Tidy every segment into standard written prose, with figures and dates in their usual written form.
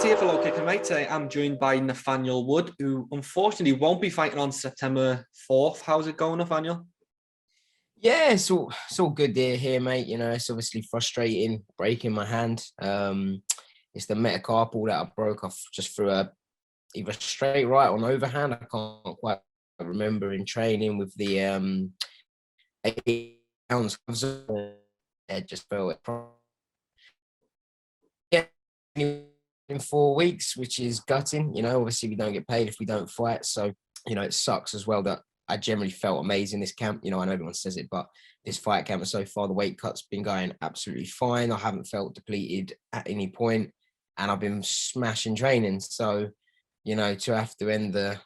here for LowKick, mate. Today I'm joined by Nathaniel Wood, who unfortunately won't be fighting on September 4th. How's it going, Nathaniel? Yeah, it's all good here, mate. You know, it's obviously frustrating breaking my hand. It's the metacarpal that I broke off just through either straight right or an overhand. I can't quite remember in training with the 8 pounds. It just felt it. Yeah, in 4 weeks, which is gutting. You know, obviously we don't get paid if we don't fight, so you know it sucks as well that I generally felt amazing this camp. You know, I know everyone says it, but this fight camp so far, the weight cut's been going absolutely fine. I haven't felt depleted at any point, and I've been smashing training. So, you know, to have to end the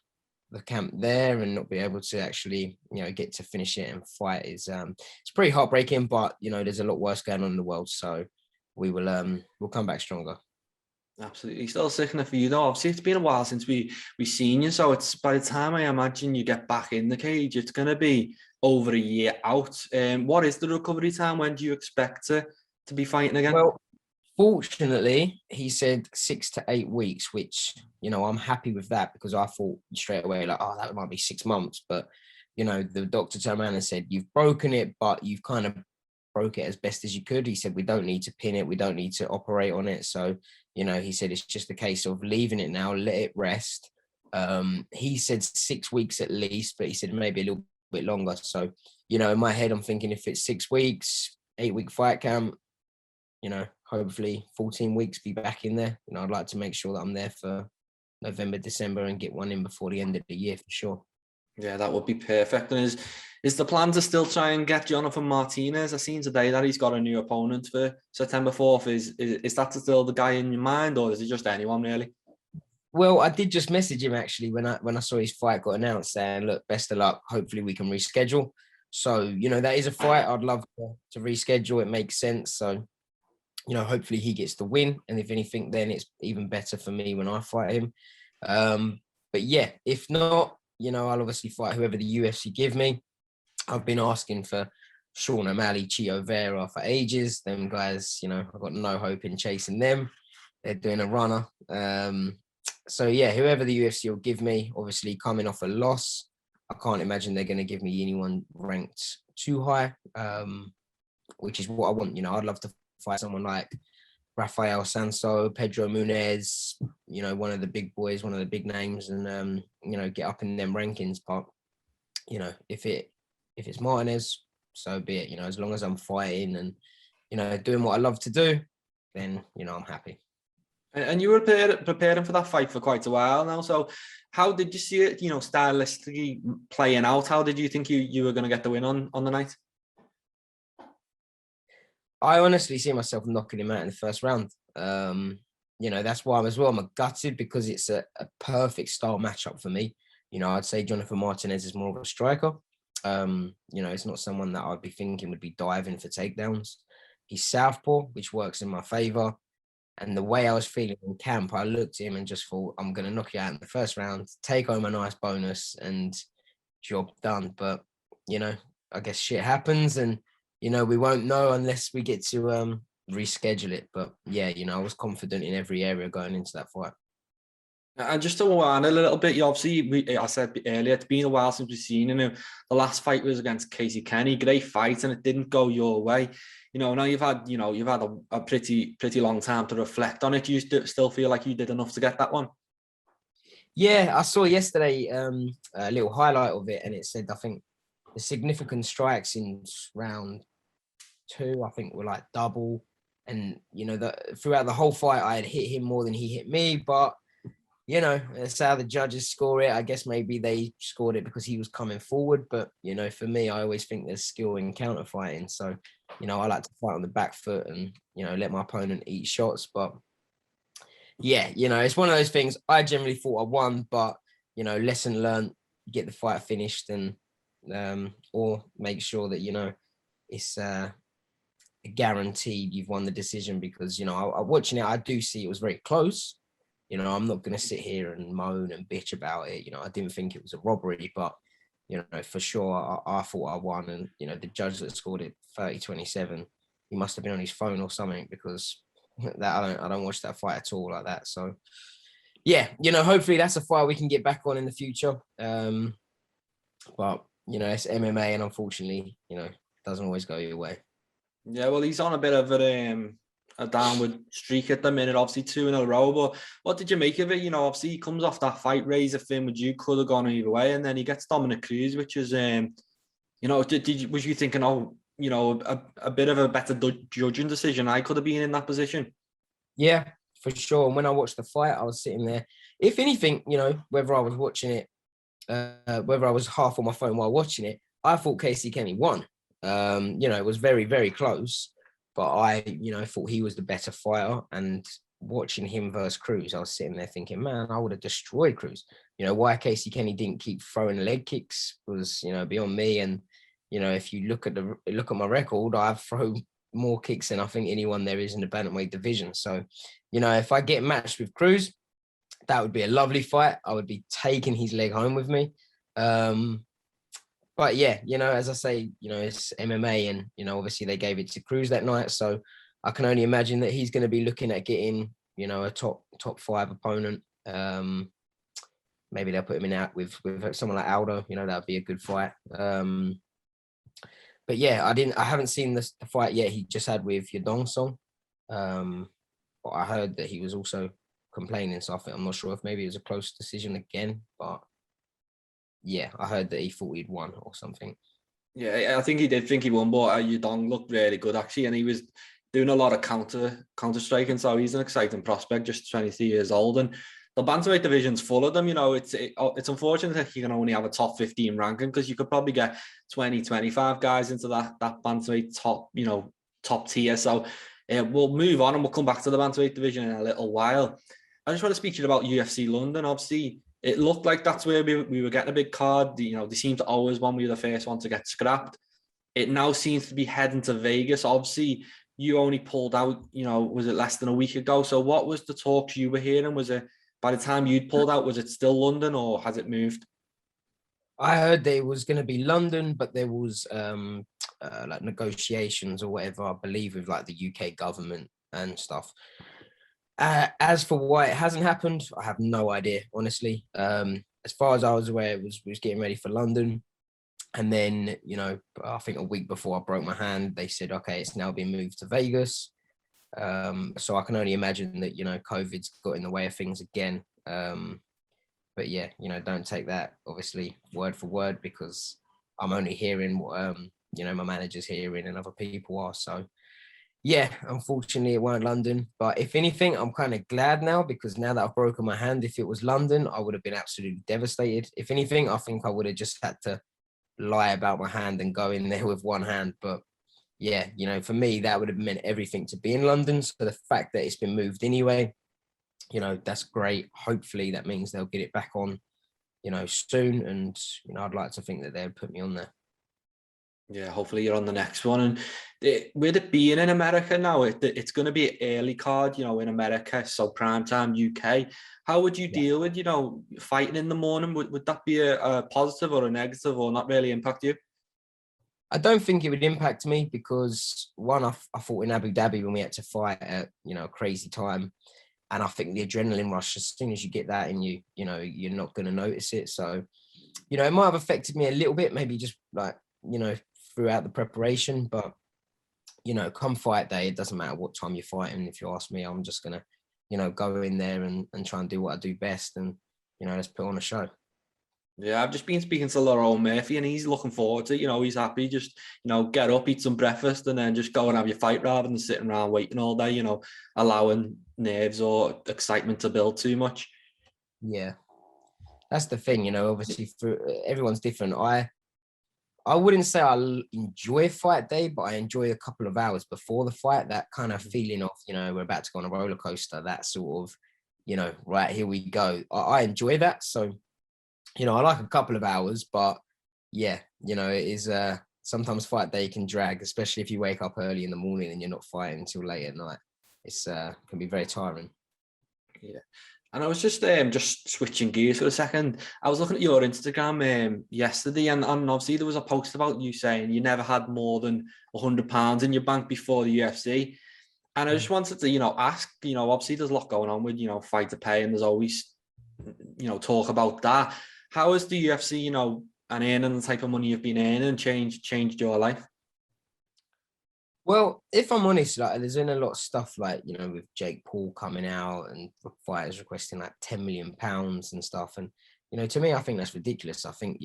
camp there and not be able to actually, you know, get to finish it and fight is it's pretty heartbreaking. But you know, there's a lot worse going on in the world, so we'll come back stronger. Absolutely. Still sickening for you, though. Obviously, it's been a while since we seen you, so it's by the time I imagine you get back in the cage, it's going to be over a year out. What is the recovery time? When do you expect to be fighting again? Well, fortunately, he said 6 to 8 weeks, which, you know, I'm happy with that because I thought straight away, like, oh, that might be 6 months. But, you know, the doctor turned around and said, you've broken it, but you've kind of broke it as best as you could. He said, we don't need to pin it. We don't need to operate on it. So, you know, he said, it's just a case of leaving it now, let it rest. He said 6 weeks at least, but he said maybe a little bit longer. So, you know, in my head, I'm thinking if it's 6 weeks, 8-week fight camp, you know, hopefully 14 weeks be back in there. You know, I'd like to make sure that I'm there for November, December and get one in before the end of the year for sure. Yeah, that would be perfect. And is the plan to still try and get Jonathan Martinez? I seen today that he's got a new opponent for September 4th. Is that still the guy in your mind, or is it just anyone really? Well, I did just message him actually when I saw his fight got announced, saying, look, best of luck. Hopefully we can reschedule. So, you know, that is a fight I'd love to reschedule. It makes sense. So, you know, hopefully he gets the win. And if anything, then it's even better for me when I fight him. But yeah, if not, you know, I'll obviously fight whoever the UFC give me. I've been asking for Sean O'Malley, Chito Vera for ages. Them guys, you know, I've got no hope in chasing them. They're doing a runner. So yeah, whoever the UFC will give me, obviously coming off a loss, I can't imagine they're going to give me anyone ranked too high, which is what I want. You know, I'd love to fight someone like Rafael Sanso, Pedro Munez, you know, one of the big boys, one of the big names, and you know, get up in them rankings. But you know, if it's Martinez, so be it. You know, as long as I'm fighting and, you know, doing what I love to do, then, you know, I'm happy. And you were preparing for that fight for quite a while now. So how did you see it, you know, stylistically playing out? How did you think you were going to get the win on the night? I honestly see myself knocking him out in the first round. You know, that's why I'm gutted because it's a perfect style matchup for me. You know, I'd say Jonathan Martinez is more of a striker. You know, it's not someone that I'd be thinking would be diving for takedowns. He's southpaw, which works in my favor. And the way I was feeling in camp, I looked at him and just thought, I'm going to knock you out in the first round, take home a nice bonus and job done. But, you know, I guess shit happens and, you know, we won't know unless we get to reschedule it. But yeah, you know, I was confident in every area going into that fight. And just to wind a little bit, you obviously, I said earlier, it's been a while since we've seen you. The last fight was against Casey Kenny, great fight, and it didn't go your way. You know, now you've had a pretty long time to reflect on it. Do you still feel like you did enough to get that one? Yeah, I saw yesterday a little highlight of it, and it said, I think the significant strikes in round 2, I think, were like double. And, you know, throughout the whole fight, I had hit him more than he hit me. But, you know, that's how the judges score it. I guess maybe they scored it because he was coming forward. But, you know, for me, I always think there's skill in counter fighting. So, you know, I like to fight on the back foot and, you know, let my opponent eat shots. But, yeah, you know, it's one of those things. I generally thought I won, but, you know, lesson learned, get the fight finished and or make sure that, you know, it's guaranteed you've won the decision because, you know, I watching it, I do see it was very close. You know, I'm not going to sit here and moan and bitch about it. You know, I didn't think it was a robbery, but, you know, for sure, I thought I won. And, you know, the judge that scored it 30-27, he must have been on his phone or something because that I don't watch that fight at all like that. So yeah, hopefully that's a fight we can get back on in the future. But it's MMA, and unfortunately, doesn't always go your way. Yeah, well, he's on a bit of a downward streak at the minute, obviously 2 in a row. But what did you make of it? Obviously he comes off that fight razor thin, which you could have gone either way, and then he gets Dominick Cruz, which is was you thinking, a bit of a better judging decision? I could have been in that position. Yeah, for sure. And when I watched the fight, I was sitting there. If anything, whether I was watching it, whether I was half on my phone while watching it, I thought Casey Kenny won. It was very, very close, but I thought he was the better fighter. And watching him versus Cruz, I was sitting there thinking, man, I would have destroyed Cruz. Why Casey Kenny didn't keep throwing leg kicks was, beyond me. And, if you look at my record, I've thrown more kicks than I think anyone there is in the bantamweight division. So, if I get matched with Cruz, that would be a lovely fight. I would be taking his leg home with me. But yeah, as I say, it's MMA, and, obviously they gave it to Cruz that night. So I can only imagine that he's going to be looking at getting, a top 5 opponent. Maybe they'll put him in out with someone like Aldo, that'd be a good fight. But yeah, I haven't seen the fight yet he just had with Yadong Song. But I heard that he was also complaining, so I'm not sure if maybe it was a close decision again, but yeah, I heard that he thought he'd won or something. Yeah, I think he did think he won, but Yudong looked really good actually, and he was doing a lot of counter striking, so he's an exciting prospect, just 23 years old, and the bantamweight division's full of them. It's unfortunate that you can only have a top 15 ranking, because you could probably get 20-25 guys into that bantamweight top tier. So we'll move on, and we'll come back to the bantamweight division in a little while. I just want to speak to you about UFC London. Obviously, it looked like that's where we were getting a big card. They seem to always want we were the first one to get scrapped. It now seems to be heading to Vegas. Obviously, you only pulled out, was it less than a week ago? So what was the talks you were hearing? Was it, by the time you'd pulled out, was it still London, or has it moved? I heard that it was going to be London, but there was like negotiations or whatever, I believe, with like the UK government and stuff. As for why it hasn't happened, I have no idea, honestly. As far as I was aware, it was getting ready for London. And then, I think a week before I broke my hand, they said, okay, it's now been moved to Vegas. So I can only imagine that, COVID's got in the way of things again. But yeah, don't take that obviously word for word, because I'm only hearing what, my manager's hearing and other people are. So yeah, unfortunately it weren't London, but if anything, I'm kind of glad now, because now that I've broken my hand, if it was London, I would have been absolutely devastated. If anything, I think I would have just had to lie about my hand and go in there with one hand. But yeah, for me, that would have meant everything to be in London. So the fact that it's been moved anyway, that's great. Hopefully that means they'll get it back on, soon. And, I'd like to think that they'd put me on there. Yeah, hopefully you're on the next one. And with it being in America now, it's going to be an early card, in America, so PartTime UK. How would you deal with, fighting in the morning? Would that be a positive or a negative, or not really impact you? I don't think it would impact me, because one, I fought in Abu Dhabi when we had to fight at, a crazy time. And I think the adrenaline rush, as soon as you get that in you, you're not going to notice it. So, it might have affected me a little bit, maybe just like, throughout the preparation. But, come fight day, it doesn't matter what time you're fighting. If you ask me, I'm just going to, go in there and try and do what I do best, and, let's put on a show. Yeah, I've just been speaking to Laurel Murphy, and he's looking forward to it. He's happy, just, get up, eat some breakfast, and then just go and have your fight, rather than sitting around waiting all day, allowing nerves or excitement to build too much. Yeah, that's the thing, obviously everyone's different. I wouldn't say I enjoy fight day, but I enjoy a couple of hours before the fight, that kind of feeling of, we're about to go on a roller coaster, that sort of, right, here we go. I enjoy that. So, I like a couple of hours, but yeah, it is sometimes fight day can drag, especially if you wake up early in the morning and you're not fighting until late at night. It's can be very tiring. Yeah. And I was just switching gears for a second. I was looking at your Instagram yesterday, and obviously there was a post about you saying you never had more than £100 in your bank before the UFC. And I just wanted to, ask, obviously there's a lot going on with, fighter pay, and there's always, talk about that. How has the UFC, and earning the type of money you've been earning changed your life? Well, if I'm honest, like there's been a lot of stuff like, with Jake Paul coming out and fighters requesting like 10 million pounds and stuff. And, to me, I think that's ridiculous. I think,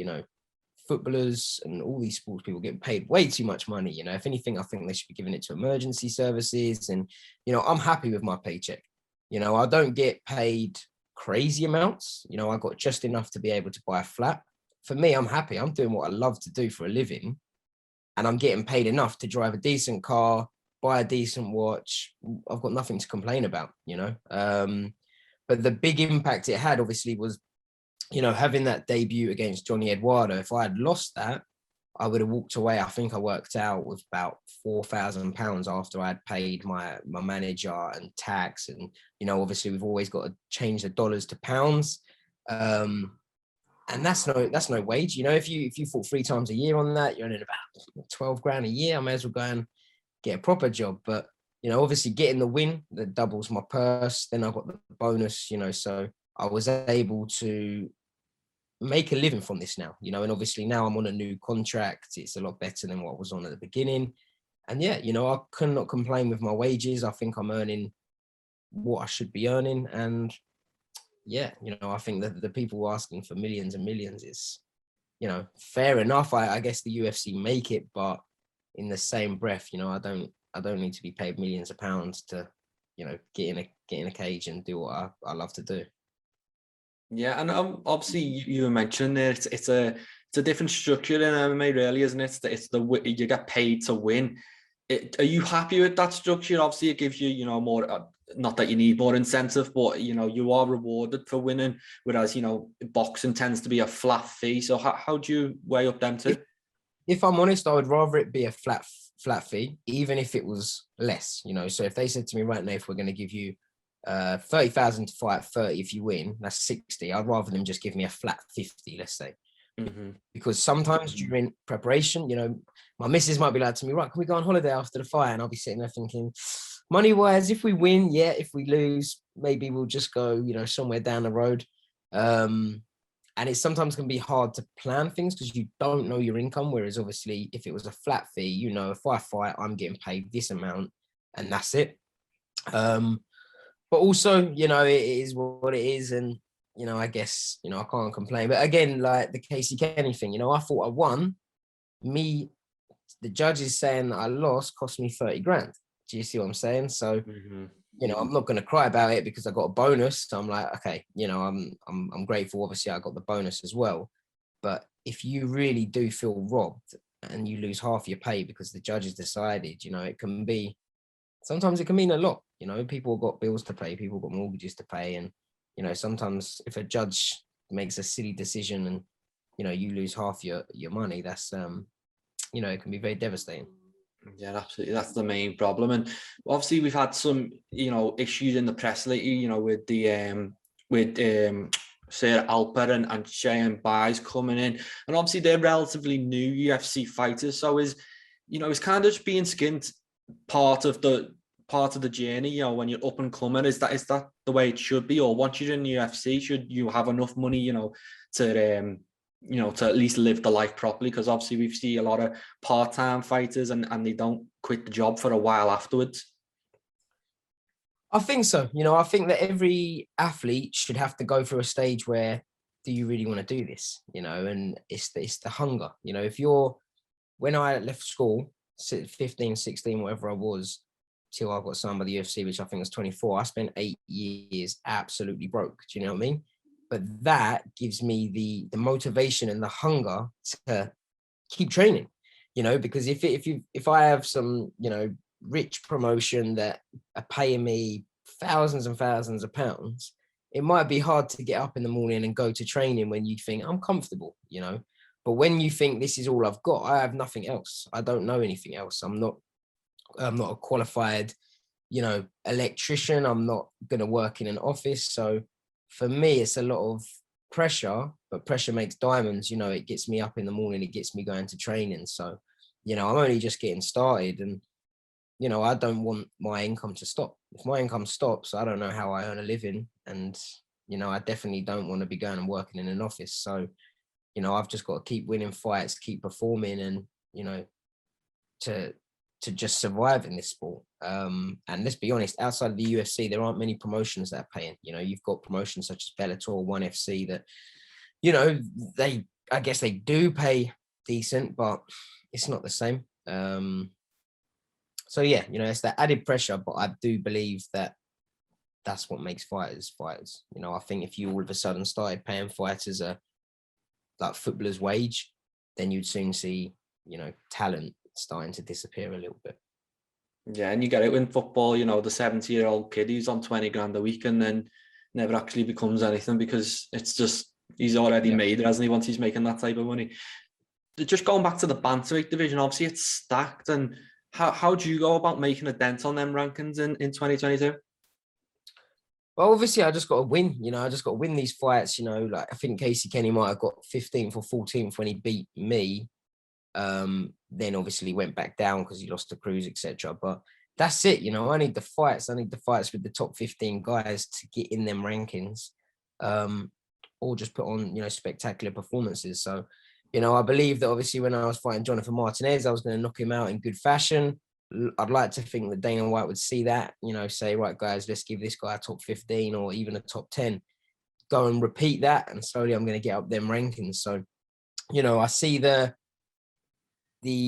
footballers and all these sports people get paid way too much money. If anything, I think they should be giving it to emergency services. And, I'm happy with my paycheck. I don't get paid crazy amounts. I got just enough to be able to buy a flat. For me, I'm happy. I'm doing what I love to do for a living. And I'm getting paid enough to drive a decent car, buy a decent watch. I've got nothing to complain about, But the big impact it had, obviously, was, having that debut against Johnny Eduardo. If I had lost that, I would have walked away. I think I worked out with about £4,000 after I had paid my manager and tax. And, obviously, we've always got to change the dollars to pounds. And that's no wage. If you fought 3 times a year on that, you're earning about 12 grand a year. I may as well go and get a proper job. But, obviously getting the win, that doubles my purse. Then I got the bonus, so I was able to make a living from this now, and obviously now I'm on a new contract. It's a lot better than what I was on at the beginning. And yeah, I cannot complain with my wages. I think I'm earning what I should be earning. And yeah, I think that the people asking for millions and millions is, fair enough. I guess the UFC make it, but in the same breath, I don't need to be paid millions of pounds to, get in a cage and do what I love to do. Yeah, and obviously you were mentioning there, it's a different structure in MMA, really, isn't it? It's the you get paid to win. Are you happy with that structure? Obviously, it gives you, more. Not that you need more incentive, but you are rewarded for winning. Whereas boxing tends to be a flat fee. So how do you weigh up them two? If I'm honest, I would rather it be a flat fee, even if it was less. So if they said to me right now, if we're going to give you 30,000 to fight, 30 if you win, that's 60. I'd rather them just give me a flat 50, let's say. Mm-hmm. Because sometimes during preparation, my missus might be like to me, right, can we go on holiday after the fight? And I'll be sitting there thinking, money wise, if we win, yeah. If we lose, maybe we'll just go, somewhere down the road. And it sometimes can be hard to plan things because you don't know your income. Whereas obviously, if it was a flat fee, if I fight, I'm getting paid this amount and that's it. But also, it is what it is. And, I guess, I can't complain. But again, like the Casey Kenny thing, I thought I won. The judges saying that I lost cost me 30 grand. Do you see what I'm saying? So, I'm not going to cry about it because I got a bonus. So I'm like, okay, I'm grateful. Obviously, I got the bonus as well. But if you really do feel robbed and you lose half your pay because the judges decided, sometimes it can mean a lot. People have got bills to pay, people have got mortgages to pay. And, sometimes if a judge makes a silly decision and, you lose half your money, that's, it can be very devastating. Yeah, absolutely. That's the main problem. And obviously we've had some, issues in the press lately, with the, Sir Alper and Cheyenne Buys coming in. And obviously they're relatively new UFC fighters. So is kind of just being skinned part of the journey, when you're up and coming? Is that the way it should be? Or once you're in the UFC, should you have enough money, to to at least live the life properly? Because obviously we've seen a lot of part-time fighters and they don't quit the job for a while afterwards. I think so. I think that every athlete should have to go through a stage where, do you really want to do this? And it's the hunger. When I left school, 15, 16, whatever I was, till I got signed by the UFC, which I think was 24, I spent 8 years absolutely broke. Do you know what I mean? But that gives me the motivation and the hunger to keep training, because if I have some, rich promotion that are paying me thousands and thousands of pounds, it might be hard to get up in the morning and go to training when you think I'm comfortable, but when you think this is all I've got, I have nothing else. I don't know anything else. I'm not a qualified, electrician. I'm not going to work in an office. So for me, it's a lot of pressure, but pressure makes diamonds. It gets me up in the morning. It gets me going to training. So, I'm only just getting started. And you know, I don't want my income to stop. If my income stops, I don't know how I earn a living. And, you know, I definitely don't want to be going and working in an office. So, you know, I've just got to keep winning fights, keep performing, and, you know, to just survive in this sport. And let's be honest, outside of the UFC, there aren't many promotions that are paying. You know, you've got promotions such as Bellator, ONE FC that, you know, I guess they do pay decent, but it's not the same. So yeah, you know, it's that added pressure, but I do believe that that's what makes fighters fighters. You know, I think if you all of a sudden started paying fighters like footballers' wage, then you'd soon see, you know, talent starting to disappear a little bit. Yeah, and you get it in football, you know, the 70-year-old kid who's on 20 grand a week and then never actually becomes anything because it's just, he's already made it, hasn't he, once he's making that type of money. Just going back to the bantamweight division, obviously it's stacked. And how do you go about making a dent on them rankings in 2022? Well, obviously, I just got to win. You know, I just got to win these fights. You know, like I think Casey Kenny might have got 15th or 14th when he beat me. Then obviously went back down because he lost to Cruz, etc. But that's it. You know, I need the fights. I need the fights with the top 15 guys to get in them rankings, or just put on, you know, spectacular performances. So, you know, I believe that obviously when I was fighting Jonathan Martinez, I was going to knock him out in good fashion. I'd like to think that Dana White would see that, you know, say, right, guys, let's give this guy a top 15 or even a top 10. Go and repeat that, and slowly I'm going to get up them rankings. So, you know, I see the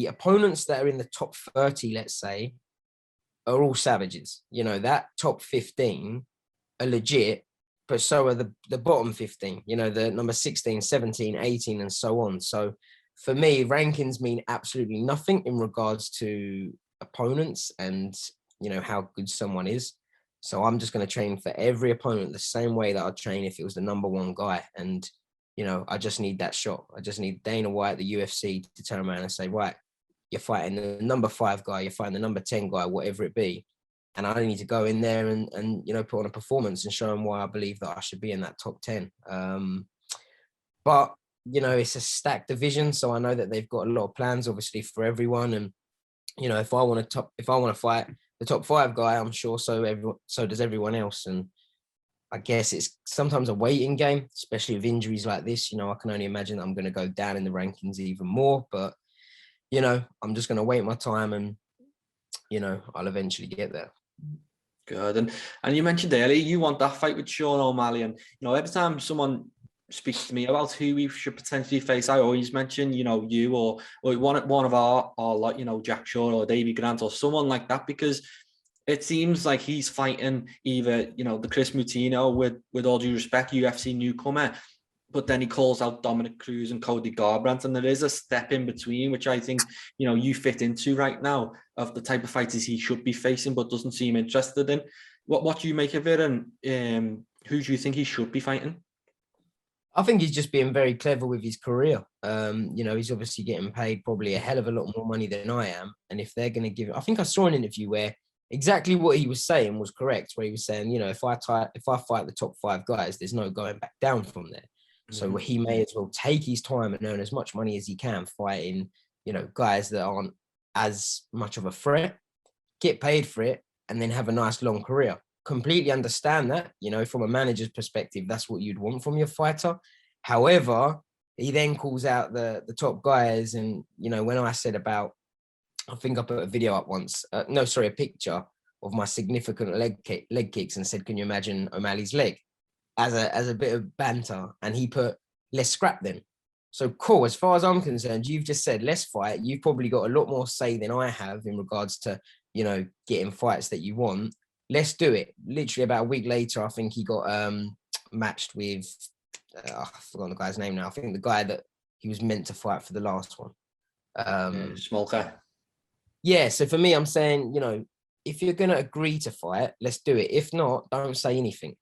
opponents that are in the top 30, let's say, are all savages. You know, that top 15 are legit, but so are the bottom 15, you know, the number 16, 17, 18, and so on. So for me, rankings mean absolutely nothing in regards to opponents and, you know, how good someone is. So I'm just going to train for every opponent the same way that I'd train if it was the number one guy. And, you know, I just need that shot. I just need Dana White, the UFC, to turn around and say, right, you're fighting the number 5 guy, you're fighting the number 10 guy, whatever it be. And I need to go in there and you know, put on a performance and show them why I believe that I should be in that top 10. But, you know, it's a stacked division. So I know that they've got a lot of plans, obviously, for everyone. And, you know, if I want to fight the top 5 guy, I'm sure so does everyone else. And I guess it's sometimes a waiting game, especially with injuries like this. You know, I can only imagine that I'm going to go down in the rankings even more. But, you know, I'm just going to wait my time and, you know, I'll eventually get there. Good. And you mentioned earlier you want that fight with Sean O'Malley, and you know, every time someone speaks to me about who we should potentially face, I always mention, you know, you or one of our like, you know, Jack Shaw or Davey Grant or someone like that, because it seems like he's fighting either, you know, the Chris Moutinho, with all due respect, UFC newcomer, but then he calls out Dominick Cruz and Cody Garbrandt, and there is a step in between, which I think, you know, you fit into right now, of the type of fighters he should be facing, but doesn't seem interested in. What do you make of it, and who do you think he should be fighting? I think he's just being very clever with his career. You know, he's obviously getting paid probably a hell of a lot more money than I am. And if they're going to give, I think I saw an interview where exactly what he was saying was correct, where he was saying, you know, if I fight the top 5 guys, there's no going back down from there. So he may as well take his time and earn as much money as he can fighting, you know, guys that aren't as much of a threat, get paid for it, and then have a nice long career. Completely understand that, you know, from a manager's perspective, that's what you'd want from your fighter. However, he then calls out the top guys. And, you know, when I said about, I think I put a video up once, a picture of my significant leg kicks and said, can you imagine O'Malley's leg? As a bit of banter, and he put, let's scrap them. So cool, as far as I'm concerned, you've just said let's fight. You've probably got a lot more say than I have in regards to, you know, getting fights that you want. Let's do it. Literally about a week later, I think he got matched with I've forgotten the guy's name now. I think the guy that he was meant to fight for the last one. Smolka. Yeah, so for me, I'm saying, you know, if you're gonna agree to fight, let's do it. If not, don't say anything.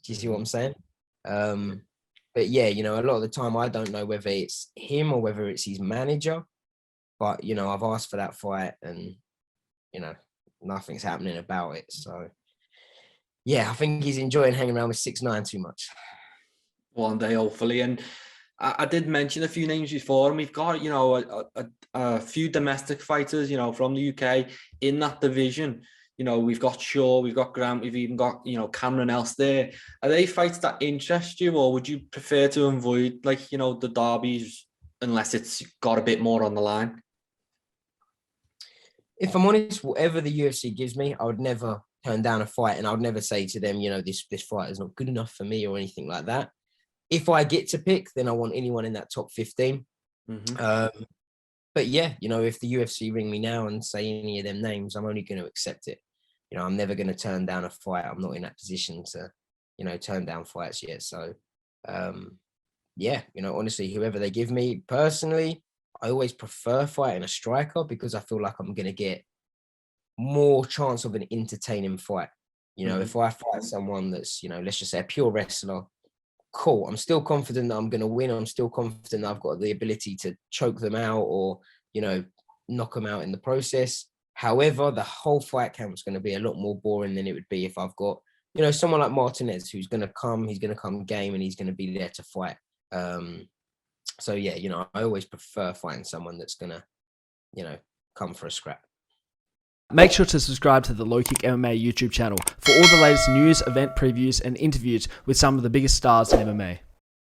Do you see what I'm saying? But yeah, you know, a lot of the time I don't know whether it's him or whether it's his manager. But, you know, I've asked for that fight and, you know, nothing's happening about it. So, yeah, I think he's enjoying hanging around with 6ix9ine too much. One day, hopefully. And I did mention a few names before, and we've got, you know, a few domestic fighters, you know, from the UK in that division. You know, we've got Shaw, we've got Grant, we've even got, you know, Cameron else there. Are they fights that interest you, or would you prefer to avoid, like, you know, the derbies unless it's got a bit more on the line? If I'm honest, whatever the UFC gives me, I would never turn down a fight, and I would never say to them, you know, this fight is not good enough for me or anything like that. If I get to pick, then I want anyone in that top 15. But yeah, you know, if the UFC ring me now and say any of them names, I'm only going to accept it. You know, I'm never going to turn down a fight. I'm not in that position to, you know, turn down fights yet. So, yeah, you know, honestly, whoever they give me personally, I always prefer fighting a striker because I feel like I'm going to get more chance of an entertaining fight. You know, if I fight someone that's, you know, let's just say a pure wrestler, cool. I'm still confident that I'm going to win. I'm still confident that I've got the ability to choke them out or, you know, knock them out in the process. However, the whole fight camp is going to be a lot more boring than it would be if I've got, you know, someone like Martinez who's going to come, he's going to come game and he's going to be there to fight. So yeah, you know, I always prefer fighting someone that's going to, you know, come for a scrap. Make sure to subscribe to the LowKick MMA YouTube channel for all the latest news, event previews, and interviews with some of the biggest stars in MMA.